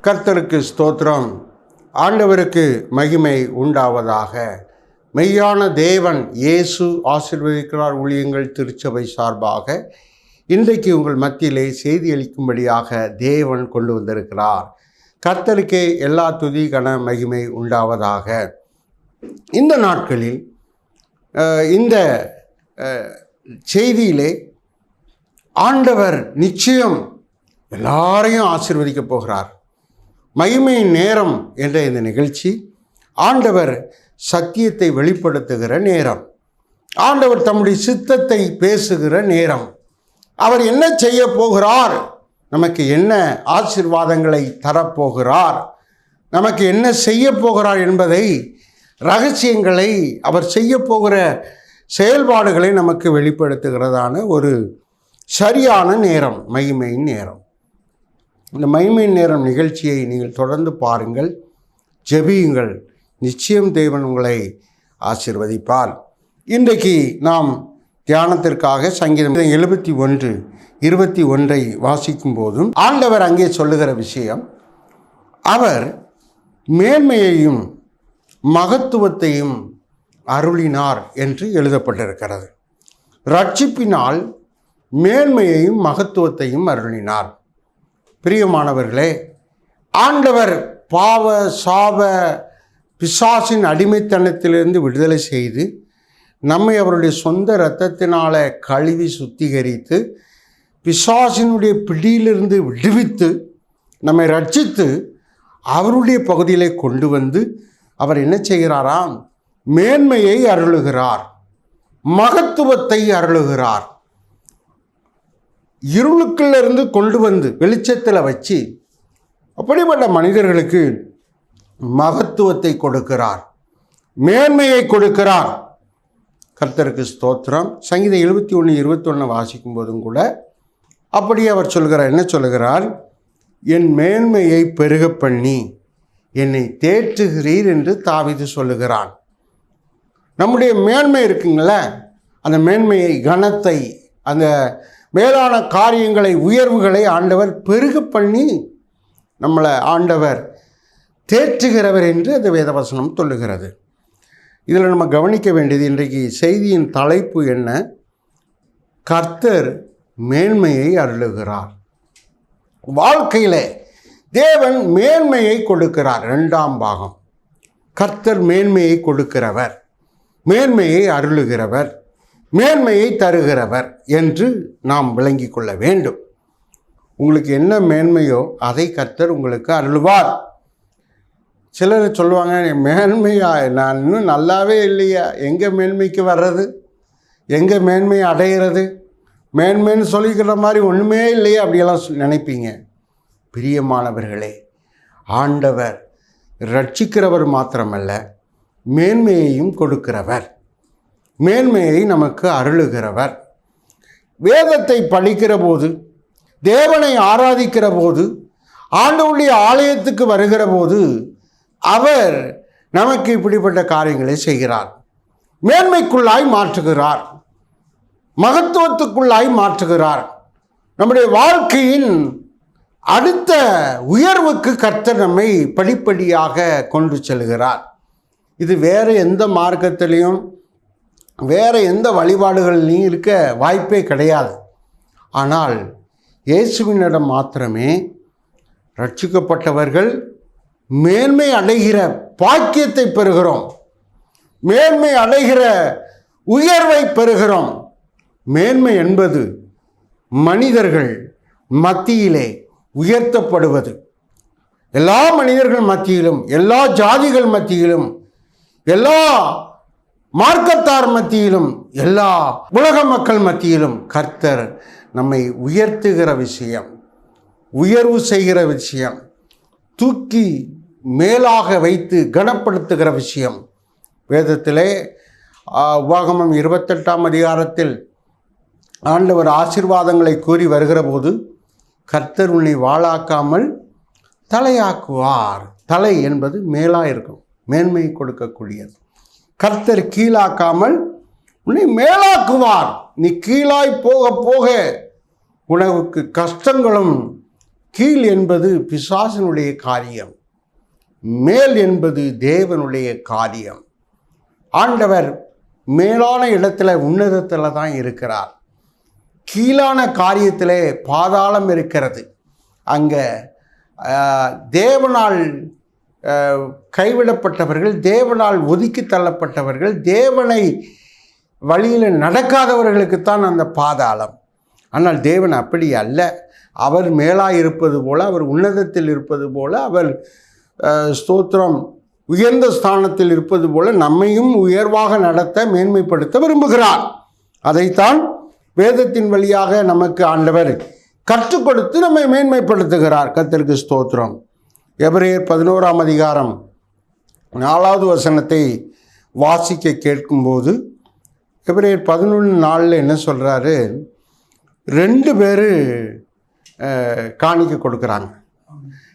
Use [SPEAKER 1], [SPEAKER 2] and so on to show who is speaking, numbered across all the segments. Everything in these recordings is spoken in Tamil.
[SPEAKER 1] கர்த்தருக்கு ஸ்தோத்திரம். ஆண்டவருக்கு மகிமை உண்டாவதாக. மெய்யான தேவன் இயேசு ஆசீர்வதிக்கிறார் ஊழியங்கள் திருச்சபை சார்பாக இன்றைக்கு உங்கள் மத்தியிலே செய்தி அளிக்கும்படியாக தேவன் கொண்டு வந்திருக்கிறார். கர்த்தருக்கே எல்லா துதி கன மகிமை உண்டாவதாக. இந்த நாட்களில் இந்த செய்தியிலே ஆண்டவர் நிச்சயம் எல்லாரையும் ஆசீர்வதிக்கப் போகிறார். மகிமையின் நேரம் என்ற இந்த நிகழ்ச்சி ஆண்டவர் சத்தியத்தை வெளிப்படுத்துகிற நேரம், ஆண்டவர் தம்முடைய சித்தத்தை பேசுகிற நேரம். அவர் என்ன செய்ய போகிறார், நமக்கு என்ன ஆசீர்வாதங்களை தரப்போகிறார், நமக்கு என்ன செய்ய போகிறார் என்பதை, ரகசியங்களை, அவர் செய்ய போகிற செயல்பாடுகளை நமக்கு வெளிப்படுத்துகிறதான ஒரு சரியான நேரம், மகிமையின் நேரம். இந்த மகிமையின் நேரம் நிகழ்ச்சியை நீங்கள் தொடர்ந்து பாருங்கள், ஜெபியுங்கள். நிச்சயம் தேவன் உங்களை ஆசீர்வதிப்பார். இன்றைக்கு நாம் தியானத்திற்காக சங்கீதம் 71:21 வாசிக்கும் போதும் ஆண்டவர் அங்கே சொல்லுகிற விஷயம், அவர் மேன்மையையும் மகத்துவத்தையும் அருளினார் என்று எழுதப்பட்டிருக்கிறது. ரட்சிப்பினால் மேன்மையையும் மகத்துவத்தையும் அருளினார். பிரியமானவர்களே, ஆண்டவர் பாவ சாப பிசாசின் அடிமைத்தனத்திலிருந்து விடுதலை செய்து நம்மை அவருடைய சொந்த இரத்தத்தினால கழுவி சுத்திகரித்து பிசாசினுடைய பிடியிலிருந்து விடுவித்து நம்மை ரட்சித்து அவருடைய பகுதியிலே கொண்டு வந்து அவர் என்ன செய்கிறாராம், மேன்மையை அருளுகிறார், மகத்துவத்தை அருளுகிறார். இருளுக்குள்ளிருந்து கொண்டு வந்து வெளிச்சத்தில் வச்சு அப்படிப்பட்ட மனிதர்களுக்கு மகத்துவத்தை கொடுக்கிறார், மேன்மையை கொடுக்கிறார். கர்த்தருக்கு ஸ்தோத்திரம். சங்கீதம் 71:21 வாசிக்கும் போதும் கூட அப்படியே அவர் சொல்கிறார். என்ன சொல்கிறார்? என் மேன்மையை பெருக பண்ணி என்னை தேற்றுகிறீர் என்று தாவீது சொல்லுகிறான். நம்முடைய மேன்மை இருக்குங்கள, அந்த மேன்மையை, கனத்தை, அந்த மேலான காரியங்களை, உயர்வுகளை ஆண்டவர் பெருக பண்ணி நம்மளை ஆண்டவர் தேற்றுகிறவர் என்று அந்த வேதவசனம் சொல்லுகிறது. இதில் நம்ம கவனிக்க வேண்டியது, இன்றைக்கு செய்தியின் தலைப்பு என்ன? கர்த்தர் மேன்மையை அருளுகிறார். வாழ்க்கையில் தேவன் மேன்மையை கொடுக்கிறார். 2ஆம் பாகம், கர்த்தர் மேன்மையை கொடுக்கிறவர், மேன்மையை அருளுகிறவர், மேன்மையை தருகிறவர் என்று நாம் விளங்கி கொள்ள வேண்டும். உங்களுக்கு என்ன மேன்மையோ அதை கர்த்தர் உங்களுக்கு அருள்வார். சிலர் சொல்லுவாங்க, மேன்மையா, நான் இன்னும் நல்லாவே இல்லையா, எங்கே மேன்மைக்கு வர்றது, எங்கே மேன்மை அடைகிறது, மேன்மைன்னு சொல்லிக்கிற மாதிரி ஒன்றுமே இல்லையா, அப்படியெல்லாம் நினைப்பீங்க. பிரியமானவர்களே, ஆண்டவர் ரட்சிக்கிறவர் மாத்திரமல்ல, மேன்மையையும் கொடுக்கிறவர், மேன்மையை நமக்கு அருளுகிறவர். வேதத்தை படிக்கிற போது, தேவனை ஆராதிக்கிற போது, ஆண்டவருடைய ஆலயத்துக்கு வருகிற போது அவர் நமக்கு இப்படிப்பட்ட காரியங்களை செய்கிறார். மேன்மைக்குள்ளாய் மாற்றுகிறார், மகத்துவத்துக்குள்ளாய் மாற்றுகிறார். நம்முடைய வாழ்க்கையின் அடுத்த உயர்வுக்கு கர்த்தர் நம்மை படிப்படியாக கொண்டு செல்கிறார். இது வேறு எந்த மார்க்கத்திலையும் வேறு எந்த வழிபாடுகளிலையும் இருக்க வாய்ப்பே கிடையாது. ஆனால் இயேசுவினிடம் மாத்திரமே ரட்சிக்கப்பட்டவர்கள் மேன்மை அடைகிற பாக்கியத்தை பெறுகிறோம், மேன்மை அடைகிற உயர்வை பெறுகிறோம். மேன்மை என்பது மனிதர்கள் மத்தியிலே உயர்த்தப்படுவது. எல்லா மனிதர்கள் மத்தியிலும், எல்லா ஜாதிகள் மத்தியிலும், எல்லா மார்க்கத்தார் மத்தியிலும், எல்லா உலக மக்கள் மத்தியிலும் கர்த்தர் நம்மை உயர்த்துகிற விஷயம், உயர்வு செய்கிற விஷயம், தூக்கி மேலாக வைத்து கனப்படுத்துகிற விஷயம். வேதத்திலே உபாகமம் 28ஆம் அதிகாரத்தில் ஆண்டவர் ஆசீர்வாதங்களை கூறி வருகிற போது, கர்த்தர் உன்னை வாளாக்காமல் தலையாக்குவார். தலை என்பது மேலாக இருக்கும், மேன்மை கொடுக்கக்கூடியது. கர்த்தர் கீழாக்காமல் உன்னை மேலாக்குவார். நீ கீழாய் போக போக உனக்கு கஷ்டங்களும் கீழ் என்பது பிசாசினுடைய காரியம், மேல் என்பது தேவனுடைய காரியம். ஆண்டவர் மேலான இடத்துல உன்னதத்தில் தான் இருக்கிறார். கீழான காரியத்திலே பாதாளம் இருக்கிறது. அங்கே தேவனால் கைவிடப்பட்டவர்கள், தேவனால் ஒதுக்கி தள்ளப்பட்டவர்கள், தேவனை வழியில் நடக்காதவர்களுக்குத்தான் அந்த பாதாளம். ஆனால் தேவன் அப்படி அல்ல. அவர் மேலாக இருப்பது போல, அவர் உன்னதத்தில் இருப்பது போல, அவர் ஸ்தோத்திரம் உயர்ந்த ஸ்தானத்தில் இருப்பது போல நம்மையும் உயர்வாக நடத்த, மேன்மைப்படுத்த விரும்புகிறார். அதைத்தான் வேதத்தின் வழியாக நமக்கு ஆண்டவர் கற்றுக் கொடுத்து நம்மை மேன்மைப்படுத்துகிறார். கர்த்தருக்கு ஸ்தோத்திரம். எபிரேயர் 11ஆம் அதிகாரம் 4வது வசனத்தை வாசிக்க கேட்கும்போது, எபிரேயர் 11:4 என்ன சொல்கிறாரு? 2 பேர் காணிக்கை கொடுக்குறாங்க.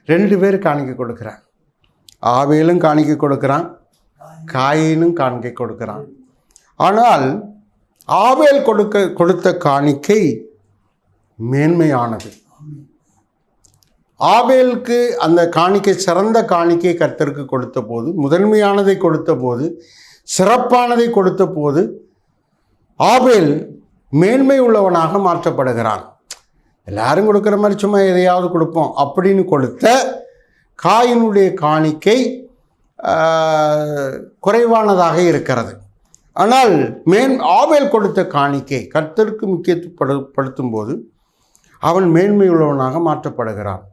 [SPEAKER 1] 2 பேர் காணிக்கை கொடுக்குறாங்க. ஆபேலும் காணிக்கை கொடுக்குறான், காயினும் காணிக்கை கொடுக்குறான். ஆனால் ஆபேல் கொடுத்த காணிக்கை மேன்மையானது. ஆபேலுக்கு அந்த காணிக்கை, சிறந்த காணிக்கை கர்த்தருக்கு கொடுத்த போது, முதன்மையானதை கொடுத்த போது, சிறப்பானதை கொடுத்த போது ஆபேல் மேன்மை உள்ளவனாக மாற்றப்படுகிறான். எல்லாரும் கொடுக்குற மாதிரி சும்மா எதையாவது கொடுப்போம் அப்படின்னு கொடுத்த காயினுடைய காணிக்கை குறைவானதாக இருக்கிறது. ஆனால் ஆபேல் கொடுத்த காணிக்கை கர்த்தருக்கு முக்கியத்துவப்படுத்தும் போது அவன் மேன்மை உள்ளவனாக மாற்றப்படுகிறான்.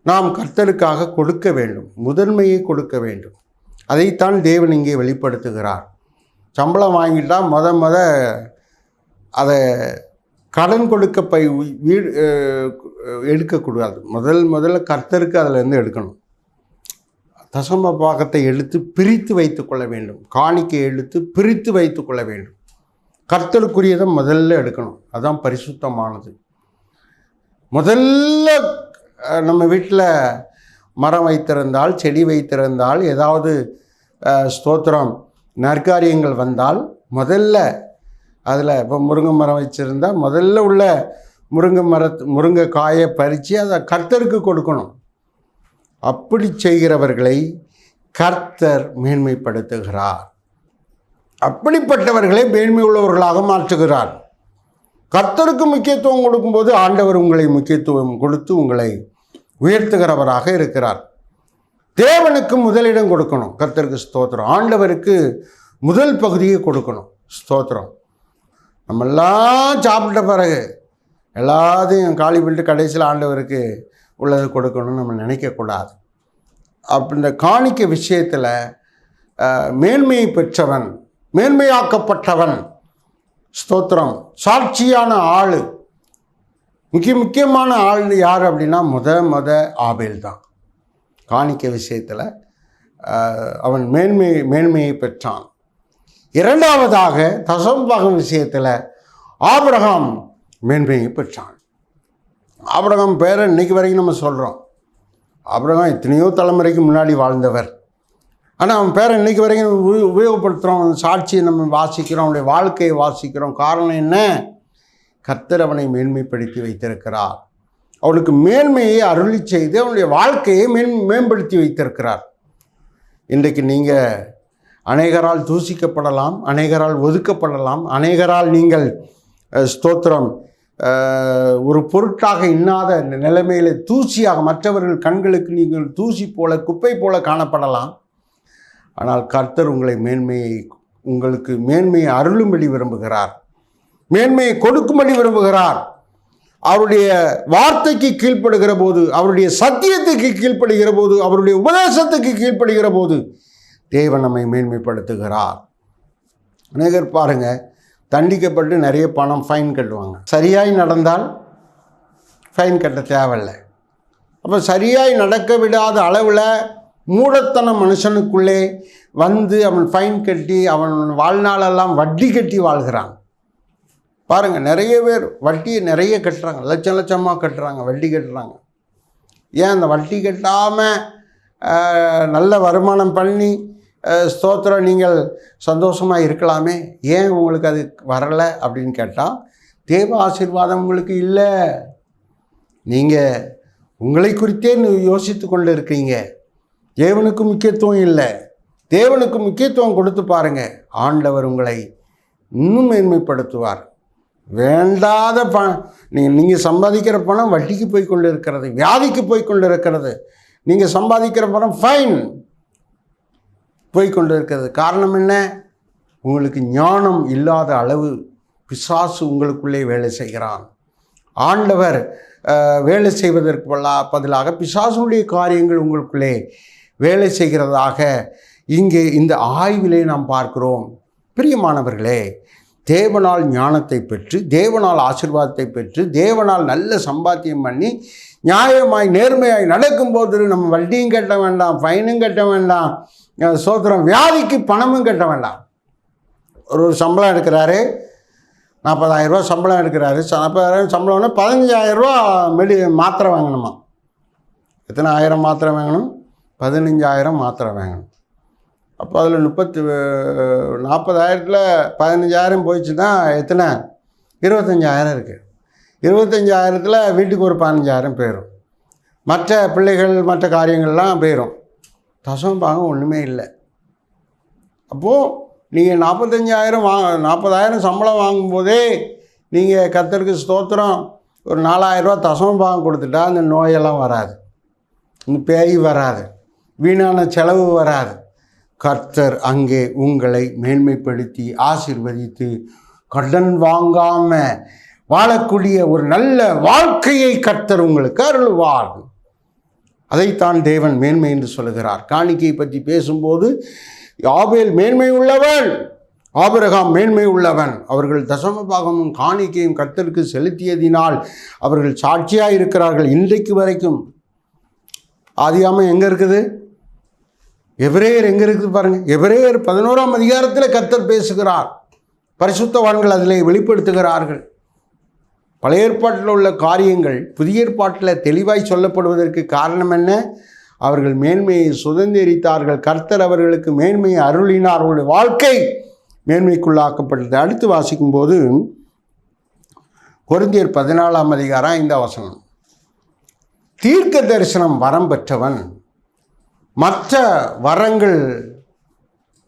[SPEAKER 1] நாம் கர்த்தருக்காக கொடுக்க வேண்டும், முதன்மையை கொடுக்க வேண்டும். அதைத்தான் தேவன் இங்கே வெளிப்படுத்துகிறார். சம்பளம் வாங்கிட்டா முத அதை கடன் கொடுக்க வீடு எடுக்கக்கூடாது. முதல்ல கர்த்தருக்கு அதிலேருந்து எடுக்கணும். தசம பாகத்தை எடுத்து பிரித்து வைத்து கொள்ள வேண்டும். காணிக்கை எடுத்து பிரித்து வைத்து கொள்ள வேண்டும். கர்த்தருக்குரியதை முதல்ல எடுக்கணும். அதுதான் பரிசுத்தமானது. முதல்ல நம்ம வீட்டில் மரம் வைத்திருந்தால், செடி வைத்திருந்தால், ஏதாவது ஸ்தோத்திரம் நற்காரியங்கள் வந்தால் முதல்ல அதில் இப்போ முருங்கை மரம் வச்சுருந்தால் முதல்ல உள்ள முருங்கை காயை பறித்து அதை கர்த்தருக்கு கொடுக்கணும். அப்படி செய்கிறவர்களை கர்த்தர் மேன்மைப்படுத்துகிறார். அப்படிப்பட்டவர்களை மேன்மை உள்ளவர்களாக மாற்றுகிறார். கர்த்தருக்கு முக்கியத்துவம் கொடுக்கும்போது ஆண்டவர் உங்களை முக்கியத்துவம் கொடுத்து உங்களை உயர்த்துகிறவராக இருக்கிறார். தேவனுக்கு முதலிடம் கொடுக்கணும். கர்த்தருக்கு ஸ்தோத்திரம். ஆண்டவருக்கு முதல் பகுதியை கொடுக்கணும். ஸ்தோத்திரம். நம்மெல்லாம் சாப்பிட்ட பிறகு எல்லாத்தையும் காலி பண்ணிட்டு கடைசியில் ஆண்டவருக்கு உள்ளது கொடுக்கணும்னு நம்ம நினைக்கக்கூடாது. இந்த காணிக்கை விஷயத்தில் மேன்மையை பெற்றவன், மேன்மையாக்கப்பட்டவன், ஸ்தோத்திரம், சாட்சியான ஆள், முக்கியமான ஆள் யார் அப்படின்னா முத ஆபேல் தான். காணிக்கை விஷயத்தில் அவன் மேன்மையை பெற்றான். இரண்டாவதாக தசமபாகம் விஷயத்தில் ஆபிரகாம் மேன்மையை பெற்றான். ஆபிரகாம் பேரை இன்னைக்கு வரைக்கும் நம்ம சொல்கிறோம். ஆபிரகாம் எத்தனையோ தலைமுறைக்கு முன்னாடி வாழ்ந்தவர். ஆனால் அவன் பேரை இன்னைக்கு வரைக்கும் உபயோகப்படுத்துகிறோம். சாட்சியை நம்ம வாசிக்கிறோம், அவனுடைய வாழ்க்கையை வாசிக்கிறோம். காரணம் என்ன? கர்த்தர் அவனை மேன்மைப்படுத்தி வைத்திருக்கிறார். அவனுக்கு மேன்மையை அருளி செய்து அவனுடைய வாழ்க்கையை மேம்படுத்தி வைத்திருக்கிறார். இன்றைக்கு நீங்கள் அநேகரால் தூசிக்கப்படலாம், அநேகரால் ஒதுக்கப்படலாம், அநேகரால் நீங்கள் ஸ்தோத்திரம் ஒரு பொருட்டாக இன்னாத நிலைமையில் தூசியாக மற்றவர்கள் கண்களுக்கு நீங்கள் தூசி போல, குப்பை போல காணப்படலாம். ஆனால் கர்த்தர் உங்களுக்கு மேன்மையை அருளும்படி விரும்புகிறார், மேன்மையை கொடுக்கும்படி விரும்புகிறார். அவருடைய வார்த்தைக்கு கீழ்ப்படுகிற போது, அவருடைய சத்தியத்துக்கு கீழ்ப்படுகிற போது, அவருடைய உபதேசத்துக்கு கீழ்ப்படுகிற போது தேவன் நம்மை மேன்மைப்படுத்துகிறார். அநேகர் பாருங்கள், தண்டிக்கப்பட்டு நிறைய பணம் ஃபைன் கட்டுவாங்க. சரியாய் நடந்தால் ஃபைன் கட்ட தேவையில்லை. அப்போ சரியாய் நடக்க விடாத அளவில் மூடத்தன மனுஷனுக்குள்ளே வந்து அவன் ஃபைன் கட்டி அவன் வாழ்நாளெல்லாம் வட்டி கட்டி வாழ்கிறான். பாருங்கள், நிறைய பேர் வட்டியை நிறைய கட்டுறாங்க, லட்சமாக கட்டுறாங்க, வட்டி கட்டுறாங்க. ஏன் அந்த வட்டி கட்டாமல் நல்ல வருமானம் பண்ணி ஸ்தோத்திரம் நீங்கள் சந்தோஷமாக இருக்கலாமே, ஏன் உங்களுக்கு அது வரலை அப்படின்னு கேட்டால் தேவ ஆசீர்வாதம் உங்களுக்கு இல்லை. நீங்கள் உங்களை குறித்தே யோசித்து கொண்டு இருக்கிறீங்க. தேவனுக்கு முக்கியத்துவம் இல்லை. தேவனுக்கு முக்கியத்துவம் கொடுத்து பாருங்கள், ஆண்டவர் உங்களை இன்னும் மேன்மைப்படுத்துவார். வேண்டாத நீங்கள் சம்பாதிக்கிற பணம் வட்டிக்கு போய் கொண்டு இருக்கிறது, வியாதிக்கு போய் கொண்டு இருக்கிறது. நீங்கள் சம்பாதிக்கிற பணம் ஃபைன் போய் கொண்டு இருக்கிறது. காரணம் என்ன? உங்களுக்கு ஞானம் இல்லாத அளவு பிசாசு உங்களுக்குள்ளே வேலை செய்கிறான். ஆண்டவர் வேலை செய்வதற்கு பதிலாக பிசாசுடைய காரியங்கள் உங்களுக்குள்ளே வேலை செய்கிறதாக இங்கே இந்த ஆய்விலே நாம் பார்க்கிறோம். பிரியமானவர்களே, தேவனால் ஞானத்தை பெற்று, தேவனால் ஆசீர்வாதத்தை பெற்று, தேவனால் நல்ல சம்பாத்தியம் பண்ணி, நியாயமாய் நேர்மையாய் நடக்கும்போது நம்ம வட்டியும் கட்ட வேண்டாம், ஃபைனும் கட்ட வேண்டாம், சோத்திரம், வியாதிக்கு பணமும் கட்ட வேண்டாம். ஒரு சம்பளம் எடுக்கிறாரு, 40,000 ரூபா சம்பளம் எடுக்கிறாரு. 40,000 சம்பளம்னா 15,000 ரூபா மாத்திரை வாங்கணுமா? எத்தனை ஆயிரம் மாத்திரை வாங்கணும்? 15,000 மாத்திரை வாங்கணும். அப்போ அதில் 40,000த்தில் 15,000 போயிடுச்சுன்னா எத்தனை? 25,000 இருக்குது. 25,000த்தில் வீட்டுக்கு ஒரு 15,000 போயிடும். மற்ற பிள்ளைகள் மற்ற காரியங்கள்லாம் போயிடும். தசம பாகம் ஒன்றுமே இல்லை. அப்போது நீங்கள் 40,000 சம்பளம் வாங்கும்போதே நீங்கள் கர்த்தருக்கு ஸ்தோத்திரம் ஒரு 4,000 ரூபா தசம பாகம் கொடுத்துட்டா அந்த நோயெல்லாம் வராது, இந்த பேய் வராது, வீணான செலவு வராது. கர்த்தர் அங்கே உங்களை மேன்மைப்படுத்தி ஆசீர்வதித்து கடன் வாங்காமல் வாழக்கூடிய ஒரு நல்ல வாழ்க்கையை கர்த்தர் உங்களுக்கு அருள்வார். அதைத்தான் தேவன் மேன்மை என்று சொல்லுகிறார். காணிக்கையை பற்றி பேசும்போது ஆபேல் மேன்மை உள்ளவன், ஆபிரகாம் மேன்மை உள்ளவன். அவர்கள் தசம பாகமும் காணிக்கையும் கர்த்தருக்கு செலுத்தியதினால் அவர்கள் சாட்சியாக இருக்கிறார்கள் இன்றைக்கு வரைக்கும். ஆதியாகமம் எங்கே இருக்குது? எபிரேயர் எங்கே இருக்குது பாருங்கள். எபிரேயர் 11ஆம் அதிகாரத்தில் கர்த்தர் பேசுகிறார். பரிசுத்தவான்கள் அதில் வெளிப்படுத்துகிறார்கள். பழைய ஏற்பாட்டில் உள்ள காரியங்கள் புதிய ஏற்பாட்டில் தெளிவாய் சொல்லப்படுவதற்கு காரணம் என்ன? அவர்கள் மேன்மையை சுதந்திரித்தார்கள். கர்த்தர் அவர்களுக்கு மேன்மையை அருளினார். அவருடைய வாழ்க்கை மேன்மைக்குள்ளாக்கப்பட்டது. அடுத்து வாசிக்கும்போது கொரிந்தியர் 14ஆம் அதிகாரம் 5ஆம் வசனம். தீர்க்க தரிசனம் வரம் பெற்றவன் மற்ற வரங்கள்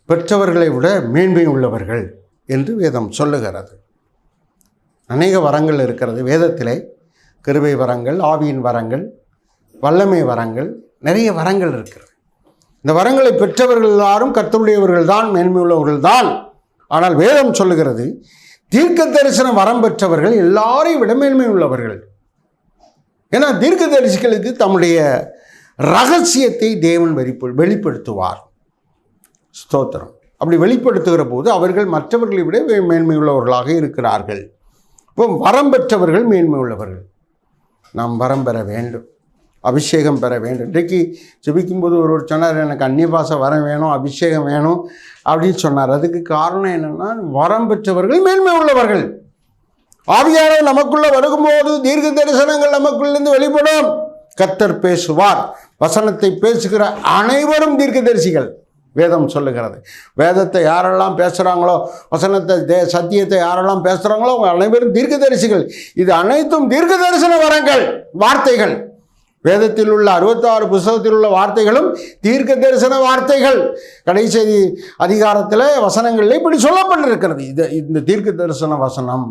[SPEAKER 1] பெற்றவர்களை விட மேன்மை உள்ளவர்கள் என்று வேதம் சொல்லுகிறது. அநேக வரங்கள் இருக்கிறது வேதத்திலே. கிருபை வரங்கள், ஆவியின் வரங்கள், வல்லமை வரங்கள், நிறைய வரங்கள் இருக்கிறது. இந்த வரங்களை பெற்றவர்கள் எல்லாரும் கர்த்தருடையவர்கள் தான், மேன்மை உள்ளவர்கள் தான். ஆனால் வேதம் சொல்லுகிறது தீர்க்க தரிசனம் வரம் பெற்றவர்கள் எல்லாரையும் விட மேன்மை உள்ளவர்கள். ஏன்னா தீர்க்க தரிசிகளுக்கு தம்முடைய ரகசியத்தை தேவன் வெளிப்படுத்துவார். ஸ்தோத்திரம். அப்படி வெளிப்படுத்துகிற போது அவர்கள் மற்றவர்களை விட மேன்மை உள்ளவர்களாக இருக்கிறார்கள். இப்போ வரம் பெற்றவர்கள் மேன்மை உள்ளவர்கள். நாம் வரம் பெற வேண்டும், அபிஷேகம் பெற வேண்டும். இன்றைக்கு ஜெபிக்கும்போது ஒருவர் சொன்னார், எனக்கு அந்நிய பாஷை வரம் வேணும், அபிஷேகம் வேணும் அப்படின்னு சொன்னார். அதுக்கு காரணம் என்னென்னா, வரம் பெற்றவர்கள் மேன்மை உள்ளவர்கள். ஆவியானவர் நமக்குள்ளே வருகும்போது தீர்க்க தரிசனங்கள் நமக்குள்ளேருந்து வெளிப்படும். கர்த்தர் பேசுவார். வசனத்தை பேசுகிற அனைவரும் தீர்க்கதரிசிகள். வேதம் சொல்லுகிறது. வேதத்தை யாரெல்லாம் பேசுகிறாங்களோ, வசனத்தை சத்தியத்தை யாரெல்லாம் பேசுகிறாங்களோ அவங்க அனைவரும் தீர்க்கதரிசிகள். இது அனைத்தும் தீர்க்க தரிசன வரங்கள், வார்த்தைகள். வேதத்தில் உள்ள 66 புத்தகத்தில் உள்ள வார்த்தைகளும் தீர்க்க தரிசன வார்த்தைகள். கடைசி அதிகாரத்தில் வசனங்களில் இப்படி சொல்லப்பட்டிருக்கிறது. இந்த தீர்க்க தரிசன வசனம்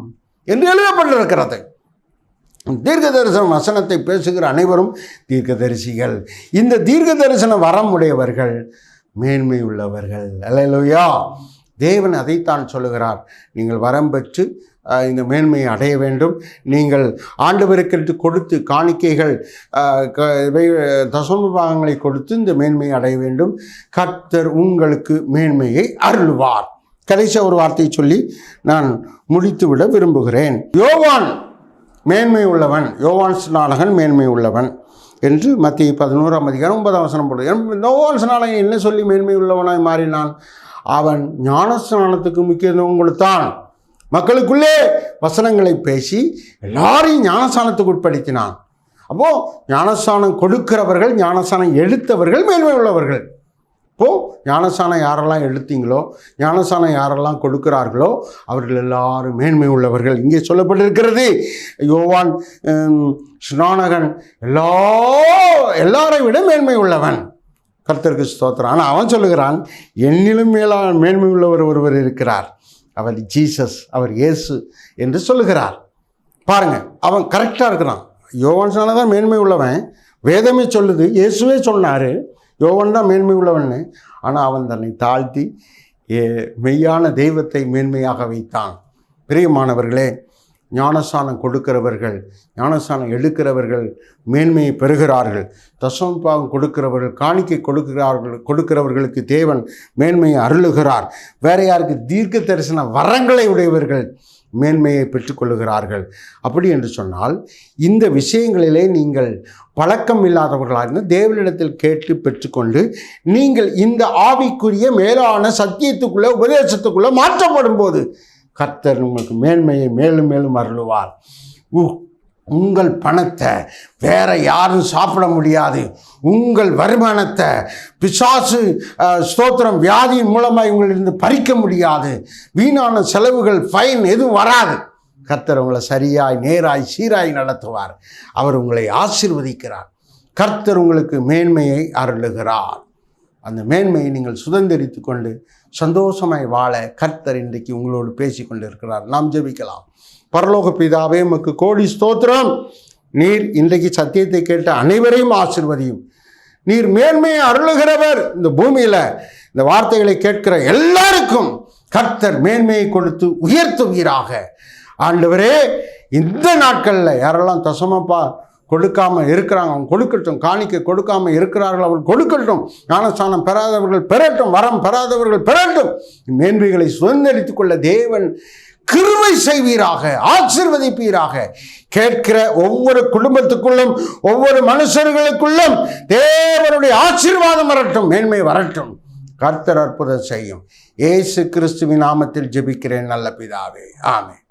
[SPEAKER 1] என்று எழுதப்பட்டிருக்கிறது. தீர்க்க தரிசன வசனத்தை பேசுகிற அனைவரும் தீர்க்க தரிசிகள். இந்த தீர்க்க தரிசன வரம் உடையவர்கள் மேன்மை உள்ளவர்கள். அல்லேலூயா. தேவன் அதைத்தான் சொல்லுகிறார். நீங்கள் வரம் பெற்று இந்த மேன்மையை அடைய வேண்டும். நீங்கள் ஆண்டவருக்கு கொடுத்து காணிக்கைகள், தசம பாகங்களை கொடுத்து இந்த மேன்மையை அடைய வேண்டும். கர்த்தர் உங்களுக்கு மேன்மையை அருள்வார். கடைசி ஒரு வார்த்தையை சொல்லி நான் முடித்துவிட விரும்புகிறேன். யோவான் மேன்மை உள்ளவன், யோவான் ஸ்நானகன் மேன்மை உள்ளவன் என்று மத்திய 11ஆம் அதிகாரம் 9ஆம் வசனம் போடுது. யோவான் ஸ்நானகன் என்ன சொல்லி மேன்மை உள்ளவனாய் மாறினான்? அவன் ஞானஸ்நானத்துக்கு முக்கியத்துவம் கொடுத்தான். மக்களுக்குள்ளே வசனங்களை பேசி எல்லாரையும் ஞானஸ்நானத்துக்கு உட்படுத்தினான். அப்போது ஞானஸ்நானம் கொடுக்கிறவர்கள், ஞானஸ்நானம் எடுத்தவர்கள் மேன்மை உள்ளவர்கள். இப்போது ஞானஸ்நானம் யாரெல்லாம் எடுத்தீங்களோ, ஞானஸ்நானம் யாரெல்லாம் கொடுக்கிறார்களோ அவர்கள் எல்லாரும் மேன்மை உள்ளவர்கள். இங்கே சொல்லப்பட்டிருக்கிறது, யோவான் ஸ்நானகன் எல்லாரை விட மேன்மை உள்ளவன். கர்த்தருக்கு ஸ்தோத்திரம். ஆனால் அவன் சொல்லுகிறான், என்னிலும் மேன்மை உள்ளவர் ஒருவர் இருக்கிறார், அவர் ஜீசஸ், அவர் இயேசு என்று சொல்லுகிறார். பாருங்கள், அவன் கரெக்டாக இருக்கிறான். யோவான் தான் மேன்மை உள்ளவன், வேதமே சொல்லுது, இயேசுவே சொன்னார் யோவான் தான் மேன்மை உள்ளவன். ஆனால் அவன் தன்னை தாழ்த்தி மெய்யான தெய்வத்தை மேன்மையாக வைத்தான். பிரியமானவர்களே, ஞானஸ்நானம் கொடுக்கிறவர்கள், ஞானஸ்நானம் எடுக்கிறவர்கள் மேன்மையை பெறுகிறார்கள். தசமபாகம் கொடுக்கிறவர்கள், காணிக்கை கொடுக்கிறவர்களுக்கு தேவன் மேன்மையை அருளுகிறார். வேற யாருக்கு? தீர்க்க தரிசன வரங்களை உடையவர்கள் மேன்மையை பெற்றுக்கொள்ளுகிறார்கள். அப்படி என்று சொன்னால் இந்த விஷயங்களிலே நீங்கள் பழக்கம் இல்லாதவர்களாக இருந்தால் தேவனிடத்தில் கேட்டு பெற்றுக்கொண்டு நீங்கள் இந்த ஆவிக்குரிய மேலான சத்தியத்துக்குள்ளே, உபதேசத்துக்குள்ளே மாற்றப்படும் போது கர்த்தர் உங்களுக்கு மேன்மையை மேலும் மேலும் அருளுவார். உங்கள் பணத்தை வேற யாரும் சாப்பிட முடியாது. உங்கள் வருமானத்தை பிசாசு ஸ்தோத்திரம் வியாதியின் மூலமாக உங்களிருந்து பறிக்க முடியாது. வீணான செலவுகள், ஃபைன் எதுவும் வராது. கர்த்தர் உங்களை சரியாய், நேராய், சீராய் நடத்துவார். அவர் உங்களை ஆசீர்வதிக்கிறார். கர்த்தர் உங்களுக்கு மேன்மையை அருளுகிறார். அந்த மேன்மையை நீங்கள் சுதந்திரித்து கொண்டு சந்தோஷமாய் வாழ கர்த்தர் இன்றைக்கு உங்களோடு பேசி கொண்டு இருக்கிறார். நாம் ஜெபிக்கலாம். பரலோக பிதாவே, உமக்கு கோடி ஸ்தோத்திரம். நீர் இன்றைக்கு சத்தியத்தை கேட்ட அனைவரையும் ஆசீர்வதியும். நீர் மேன்மையை அருளுகிறவர். இந்த பூமியில் இந்த வார்த்தைகளை கேட்கிற எல்லாருக்கும் கர்த்தர் மேன்மையை கொடுத்து உயர்த்துவீராக. ஆண்டவரே, இந்த நாட்களில் யாரெல்லாம் தசமப்பா கொடுக்காமல் இருக்கிறாங்க, அவங்க கொடுக்கட்டும். காணிக்கை கொடுக்காமல் இருக்கிறார்கள், அவர்கள் கொடுக்கட்டும். ஞானஸ்நானம் பெறாதவர்கள் பெறட்டும், வரம் பெறாதவர்கள் பெறட்டும். மேன்மைகளை சுதந்திரித்துக் கொள்ள தேவன் கிருபை செய்வீராக, ஆசீர்வதிப்பீராக. கேட்கிற ஒவ்வொரு குடும்பத்துக்குள்ளும், ஒவ்வொரு மனுஷர்களுக்குள்ளும் தேவனுடைய ஆசீர்வாதம் வரட்டும், மேன்மை வரட்டும். கர்த்தர் அற்புதம் செய்யும். இயேசு கிறிஸ்துவின் நாமத்தில் ஜெபிக்கிறேன் நல்ல பிதாவே, ஆமென்.